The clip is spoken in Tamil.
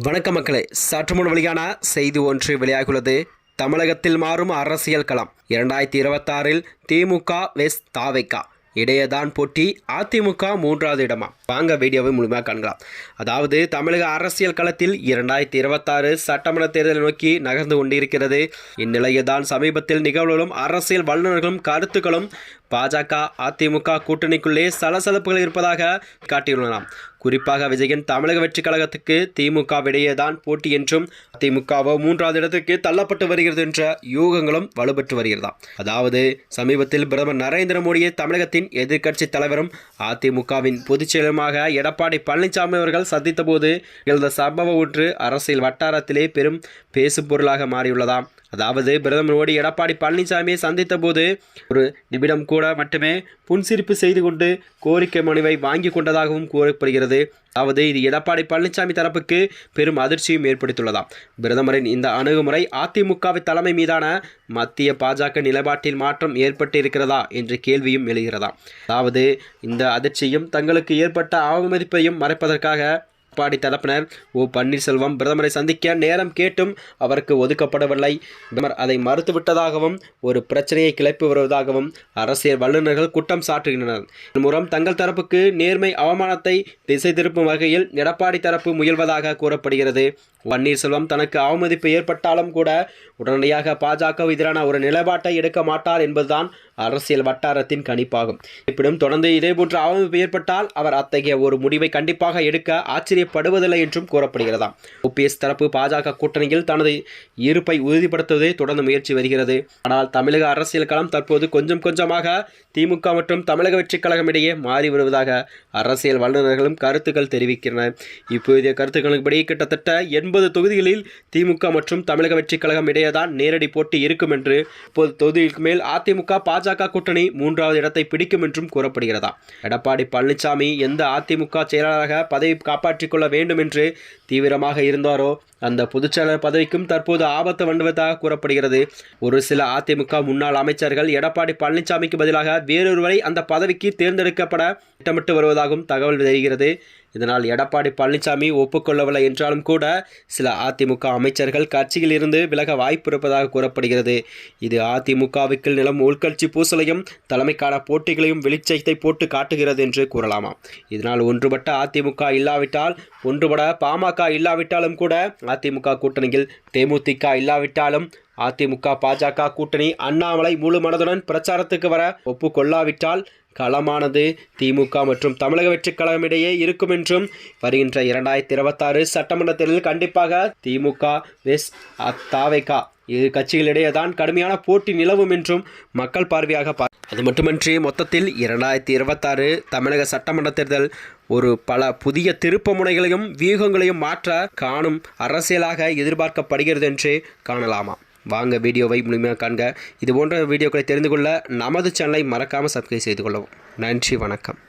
வணக்கம் மக்களே, சற்று முன் வெளியான செய்தி ஒன்று வெளியாகியுள்ளது. தமிழகத்தில் மாறும் அரசியல் களம். 2026 திமுக வெஸ் தாவேகா இடையேதான் போட்டி. அதிமுக 3வது இடமா? வாங்க வீடியோவை முழுமையாக காண்கலாம். அதாவது தமிழக அரசியல் களத்தில் 2026 சட்டமன்ற தேர்தலை நோக்கி நகர்ந்து கொண்டிருக்கிறது. இந்நிலையில்தான் சமீபத்தில் நிகழ்வுகளும் அரசியல் வல்லுநர்களும் கருத்துக்களும் பாஜக அதிமுக கூட்டணிக்குள்ளே சலசலப்புகள் இருப்பதாக காட்டியுள்ளனர். குறிப்பாக விஜயன் தமிழக வெற்றி கழகத்துக்கு திமுக இடையேதான் போட்டி என்றும் அதிமுகவோ 3வது இடத்துக்கு தள்ளப்பட்டு வருகிறது என்ற யூகங்களும் வலுப்பெற்று வருகிறதாம். அதாவது சமீபத்தில் பிரதமர் நரேந்திர மோடியை தமிழகத்தின் எதிர்க்கட்சி தலைவரும் அதிமுகவின் பொதுச் செயலருமாக எடப்பாடி பழனிசாமி அவர்கள் சந்தித்த போது இந்த சம்பவம் ஒன்று அரசியல் வட்டாரத்திலே பெரும் பேசும் பொருளாக மாறியுள்ளதாம். அதாவது பிரதமர் மோடி எடப்பாடி பழனிசாமியை சந்தித்த போது ஒரு நிமிடம் கூட மட்டுமே புன்சிரிப்பு செய்து கொண்டு கோரிக்கை மனுவை வாங்கி கொண்டதாகவும் கூறப்படுகிறது. அதாவது இது எடப்பாடி பழனிசாமி தரப்புக்கு பெரும் அதிர்ச்சியும் ஏற்படுத்தியுள்ளதாம். பிரதமரின் இந்த அணுகுமுறை அதிமுகவின் தலைமை மீதான மத்திய பாஜக நிலைப்பாட்டில் மாற்றம் ஏற்பட்டு இருக்கிறதா என்ற கேள்வியும் எழுகிறதாம். அதாவது இந்த அதிர்ச்சியும் தங்களுக்கு ஏற்பட்ட அவமதிப்பையும் மறைப்பதற்காக எடப்பாடி தரப்பினர் பன்னீர்செல்வம் பிரதமரை சந்திக்க நேரம் கேட்டும் அவருக்கு ஒதுக்கப்படவில்லை. பிரதமர் அதை மறுத்துவிட்டதாகவும் ஒரு பிரச்சனையை கிளப்பி வருவதாகவும் அரசியல் வல்லுநர்கள் குற்றம் சாட்டுகின்றனர். இதன் மூலம் தங்கள் தரப்புக்கு நேர்மை அவமானத்தை திசை திருப்பும் வகையில் எடப்பாடி தரப்பு முயல்வதாக கூறப்படுகிறது. பன்னீர்செல்வம் தனக்கு அவமதிப்பு ஏற்பட்டாலும் கூட உடனடியாக பாஜக எதிரான ஒரு நிலைப்பாட்டை எடுக்க மாட்டார் என்பதுதான் அரசியல் வட்டாரத்தின் கணிப்பாகும். இருப்பினும் தொடர்ந்து இதேபோன்ற அவமதிப்பு ஏற்பட்டால் அவர் அத்தகைய ஒரு முடிவை கண்டிப்பாக எடுக்க ஆச்சரியப்படுவதில்லை என்றும் கூறப்படுகிறதாம். ஓபிஎஸ் தரப்பு பாஜக கூட்டணியில் தனது இருப்பை உறுதிப்படுத்துவதை தொடர்ந்து முயற்சி வருகிறது. ஆனால் தமிழக அரசியல் களம் தற்போது கொஞ்சம் கொஞ்சமாக திமுக மற்றும் தமிழக வெற்றி கழகம் இடையே மாறி வருவதாக அரசியல் வல்லுநர்களும் கருத்துக்கள் தெரிவிக்கின்றனர். இப்போதைய கருத்துக்களின்படி கிட்டத்தட்ட 80 தொகுதிகளில் திமுக மற்றும் தமிழக வெற்றி கழகம் இடையேதான் நேரடி போட்டி இருக்கும் என்று, 30 தொகுதிகளுக்கு மேல் அதிமுக பாஜக கூட்டணி 3வது இடத்தை பிடிக்கும் என்றும் கூறப்படுகிறதா. எடப்பாடி பழனிசாமி எந்த அதிமுக செயலாளராக பதவி காப்பாற்றிக் கொள்ள வேண்டும் என்று தீவிரமாக இருந்தாரோ அந்த பொதுச்செயலாளர் பதவிக்கும் தற்போது ஆபத்து வந்துவதாக கூறப்படுகிறது. ஒரு சில அதிமுக முன்னாள் அமைச்சர்கள் எடப்பாடி பழனிசாமிக்கு பதிலாக வேறொருவரை அந்த பதவிக்கு தேர்ந்தெடுக்கப்பட திட்டமிட்டு வருவதாகவும் தகவல் தெரிகிறது. இதனால் எடப்பாடி பழனிசாமி ஒப்புக்கொள்ளவில்லை என்றாலும் கூட சில அதிமுக அமைச்சர்கள் கட்சியில் இருந்து விலக வாய்ப்பு இருப்பதாக கூறப்படுகிறது. இது அதிமுகவுக்கு நிலம் உள்கட்சி பூசலையும் தலைமைக்கான போட்டிகளையும் வெளிச்சத்தை போட்டு காட்டுகிறது என்று கூறலாமா. இதனால் ஒன்றுபட்ட அதிமுக இல்லாவிட்டால், ஒன்றுபட பாமக இல்லாவிட்டாலும் கூட, அதிமுக கூட்டணியில் தேமுதிக இல்லாவிட்டாலும் அதிமுக பாஜக கூட்டணி அண்ணாமலை முழு மனதுடன் பிரச்சாரத்துக்கு வர ஒப்புக்கொள்ளாவிட்டால் களமானது திமுக மற்றும் தமிழக வெற்றி கழகம் இடையே இருக்கும் என்றும், வருகின்ற 2026 சட்டமன்ற தேர்தலில் கண்டிப்பாக திமுக வெஸ் தாவேகா இரு கட்சிகளிடையே தான் கடுமையான போட்டி நிலவும் என்றும் மக்கள் பார்வையாக அது மட்டுமின்றி மொத்தத்தில் 2026 தமிழக சட்டமன்ற தேர்தல் ஒரு பல புதிய திருப்ப முனைகளையும் வியூகங்களையும் மாற்ற காணும் அரசியலாக எதிர்பார்க்கப்படுகிறது என்று காணலாமா. வாங்க வீடியோவை முழுமையாக காண்க. இது போன்ற வீடியோக்களை தெரிந்து கொள்ள நமது சேனலை மறக்காமல் சப்ஸ்கிரைப் செய்து கொள்ளவும். நன்றி, வணக்கம்.